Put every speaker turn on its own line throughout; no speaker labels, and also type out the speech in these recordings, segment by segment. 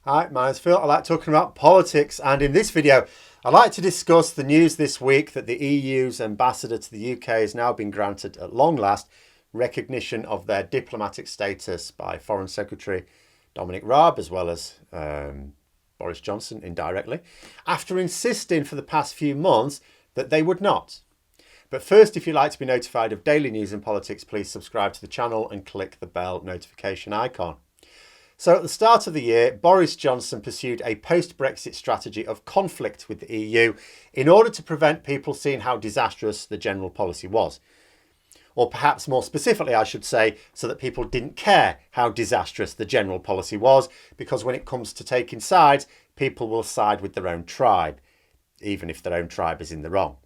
Hi, my name's Phil. I like talking about politics, and in this video I'd like to discuss the news this week that the EU's ambassador to the UK has now been granted, at long last, recognition of their diplomatic status by Foreign Secretary Dominic Raab, as well as Boris Johnson indirectly, after insisting for the past few months that they would not. But first, if you'd like to be notified of daily news and politics, please subscribe to the channel and click the bell notification icon. So at the start of the year, Boris Johnson pursued a post-Brexit strategy of conflict with the EU in order to prevent people seeing how disastrous the general policy was. Or perhaps more specifically, I should say, so that people didn't care how disastrous the general policy was, because when it comes to taking sides, people will side with their own tribe, even if their own tribe is in the wrong.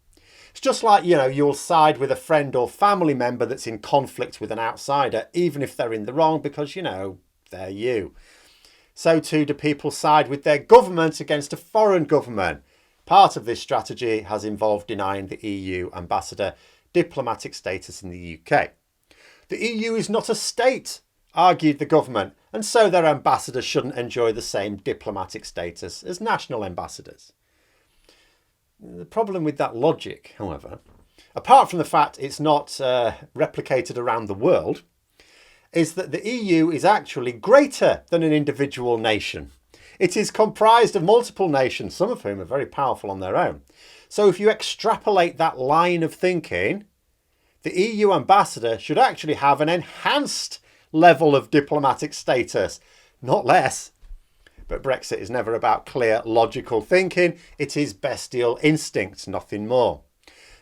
It's just like, you'll side with a friend or family member that's in conflict with an outsider, even if they're in the wrong, because, they're you. So too do people side with their government against a foreign government. Part of this strategy has involved denying the EU ambassador diplomatic status in the UK. The EU is not a state, argued the government, and so their ambassadors shouldn't enjoy the same diplomatic status as national ambassadors. The problem with that logic, however, apart from the fact it's not replicated around the world, is that the EU is actually greater than an individual nation. It is comprised of multiple nations, some of whom are very powerful on their own. So if you extrapolate that line of thinking, the EU ambassador should actually have an enhanced level of diplomatic status, not less. But Brexit is never about clear, logical thinking. It is bestial instinct, nothing more.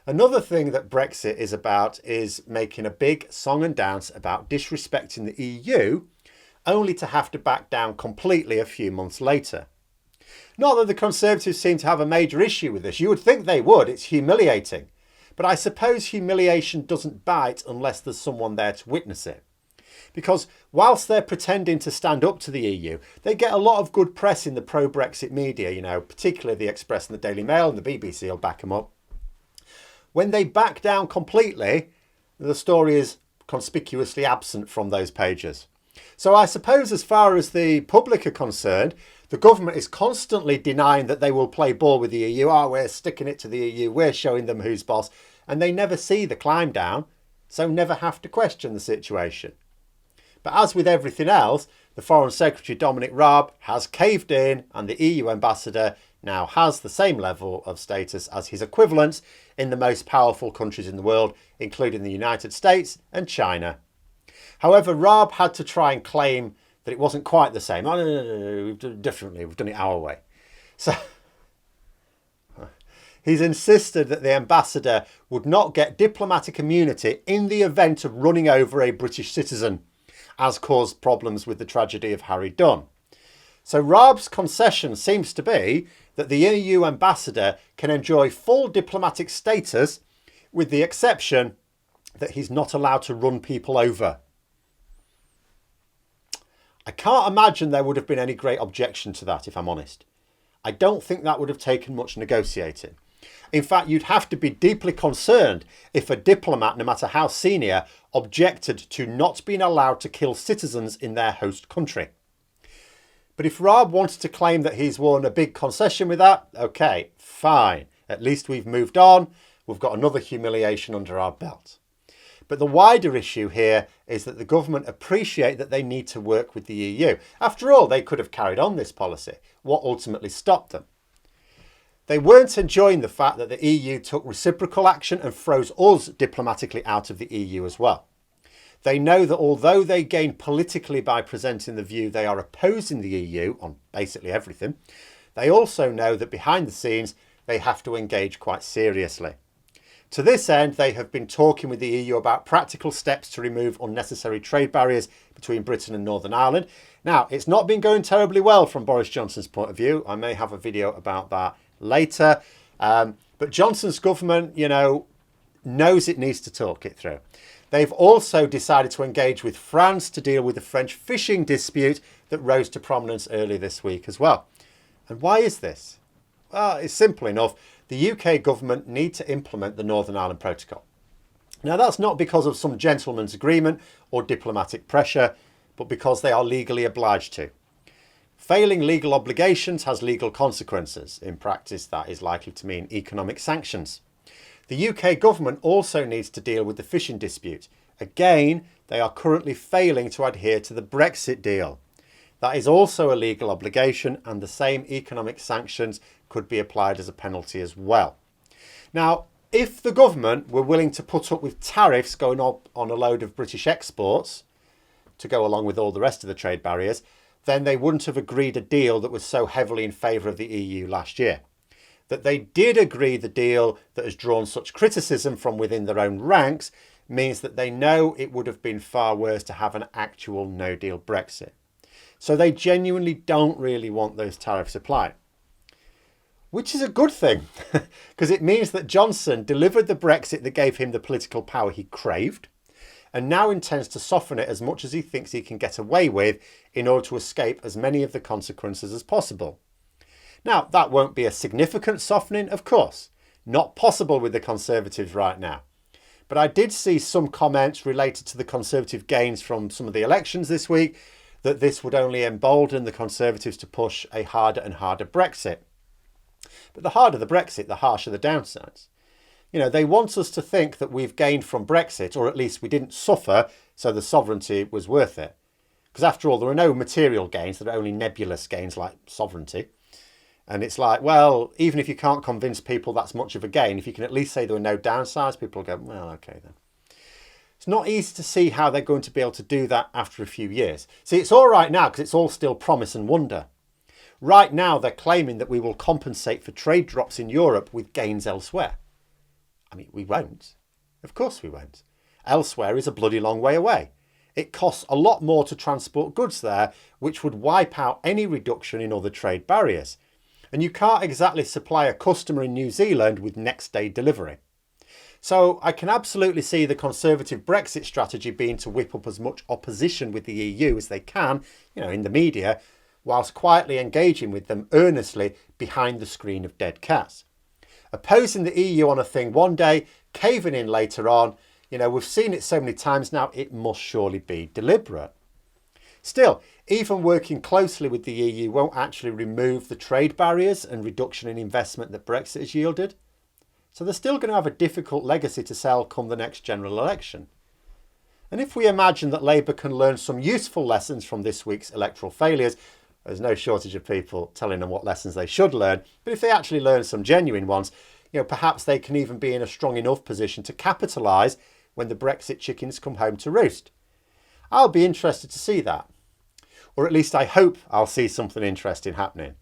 Another thing that Brexit is about is making a big song and dance about disrespecting the EU, only to have to back down completely a few months later. Not that the Conservatives seem to have a major issue with this. You would think they would. It's humiliating. But I suppose humiliation doesn't bite unless there's someone there to witness it. Because whilst they're pretending to stand up to the EU, they get a lot of good press in the pro-Brexit media, particularly the Express and the Daily Mail, and the BBC will back them up. When they back down completely, the story is conspicuously absent from those pages. So I suppose as far as the public are concerned, the government is constantly denying that they will play ball with the EU. We're sticking it to the EU. We're showing them who's boss. And they never see the climb down, so never have to question the situation. But as with everything else, the Foreign Secretary Dominic Raab has caved in, and the EU ambassador now has the same level of status as his equivalents in the most powerful countries in the world, including the United States and China. However, Raab had to try and claim that it wasn't quite the same. Oh, no, we've done it differently. We've done it our way. So he's insisted that the ambassador would not get diplomatic immunity in the event of running over a British citizen, as caused problems with the tragedy of Harry Dunn. So Raab's concession seems to be that the EU ambassador can enjoy full diplomatic status with the exception that he's not allowed to run people over. I can't imagine there would have been any great objection to that, if I'm honest. I don't think that would have taken much negotiating. In fact, you'd have to be deeply concerned if a diplomat, no matter how senior, objected to not being allowed to kill citizens in their host country. But if Raab wanted to claim that he's won a big concession with that, okay, fine. At least we've moved on. We've got another humiliation under our belt. But the wider issue here is that the government appreciate that they need to work with the EU. After all, they could have carried on this policy. What ultimately stopped them? They weren't enjoying the fact that the EU took reciprocal action and froze us diplomatically out of the EU as well. They know that although they gain politically by presenting the view they are opposing the EU on basically everything, they also know that behind the scenes they have to engage quite seriously. To this end, they have been talking with the EU about practical steps to remove unnecessary trade barriers between Britain and Northern Ireland. Now, it's not been going terribly well from Boris Johnson's point of view. I may have a video about that later. But Johnson's government, knows it needs to talk it through. They've also decided to engage with France to deal with the French fishing dispute that rose to prominence earlier this week as well. And why is this? Well, it's simple enough. The UK government need to implement the Northern Ireland Protocol. Now, that's not because of some gentleman's agreement or diplomatic pressure, but because they are legally obliged to. Failing legal obligations has legal consequences. In practice, that is likely to mean economic sanctions. The UK government also needs to deal with the fishing dispute. Again, they are currently failing to adhere to the Brexit deal. That is also a legal obligation, and the same economic sanctions could be applied as a penalty as well. Now, if the government were willing to put up with tariffs going up on a load of British exports to go along with all the rest of the trade barriers, then they wouldn't have agreed a deal that was so heavily in favour of the EU last year. That they did agree the deal that has drawn such criticism from within their own ranks means that they know it would have been far worse to have an actual no-deal Brexit. So they genuinely don't really want those tariffs applied. Which is a good thing, because it means that Johnson delivered the Brexit that gave him the political power he craved, and now intends to soften it as much as he thinks he can get away with in order to escape as many of the consequences as possible. Now, that won't be a significant softening, of course. Not possible with the Conservatives right now. But I did see some comments related to the Conservative gains from some of the elections this week that this would only embolden the Conservatives to push a harder and harder Brexit. But the harder the Brexit, the harsher the downsides. You know, they want us to think that we've gained from Brexit, or at least we didn't suffer, so the sovereignty was worth it. Because after all, there are no material gains, there are only nebulous gains like sovereignty. And it's like, well, even if you can't convince people that's much of a gain, if you can at least say there were no downsides, people will go, well, okay then. It's not easy to see how they're going to be able to do that after a few years. See, it's all right now because it's all still promise and wonder. Right now, they're claiming that we will compensate for trade drops in Europe with gains elsewhere. I mean, we won't. Of course we won't. Elsewhere is a bloody long way away. It costs a lot more to transport goods there, which would wipe out any reduction in other trade barriers. And you can't exactly supply a customer in New Zealand with next day delivery. So I can absolutely see the Conservative Brexit strategy being to whip up as much opposition with the EU as they can, in the media, whilst quietly engaging with them earnestly behind the screen of dead cats. Opposing the EU on a thing one day, caving in later on, we've seen it so many times now, it must surely be deliberate. Still, even working closely with the EU won't actually remove the trade barriers and reduction in investment that Brexit has yielded. So they're still going to have a difficult legacy to sell come the next general election. And if we imagine that Labour can learn some useful lessons from this week's electoral failures, there's no shortage of people telling them what lessons they should learn. But if they actually learn some genuine ones, perhaps they can even be in a strong enough position to capitalise when the Brexit chickens come home to roost. I'll be interested to see that. Or at least I hope I'll see something interesting happening.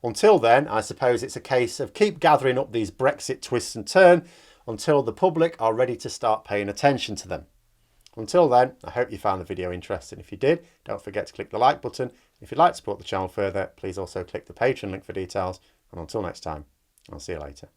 Until then, I suppose it's a case of keep gathering up these Brexit twists and turns until the public are ready to start paying attention to them. Until then, I hope you found the video interesting. If you did, don't forget to click the like button. If you'd like to support the channel further, please also click the Patreon link for details. And until next time, I'll see you later.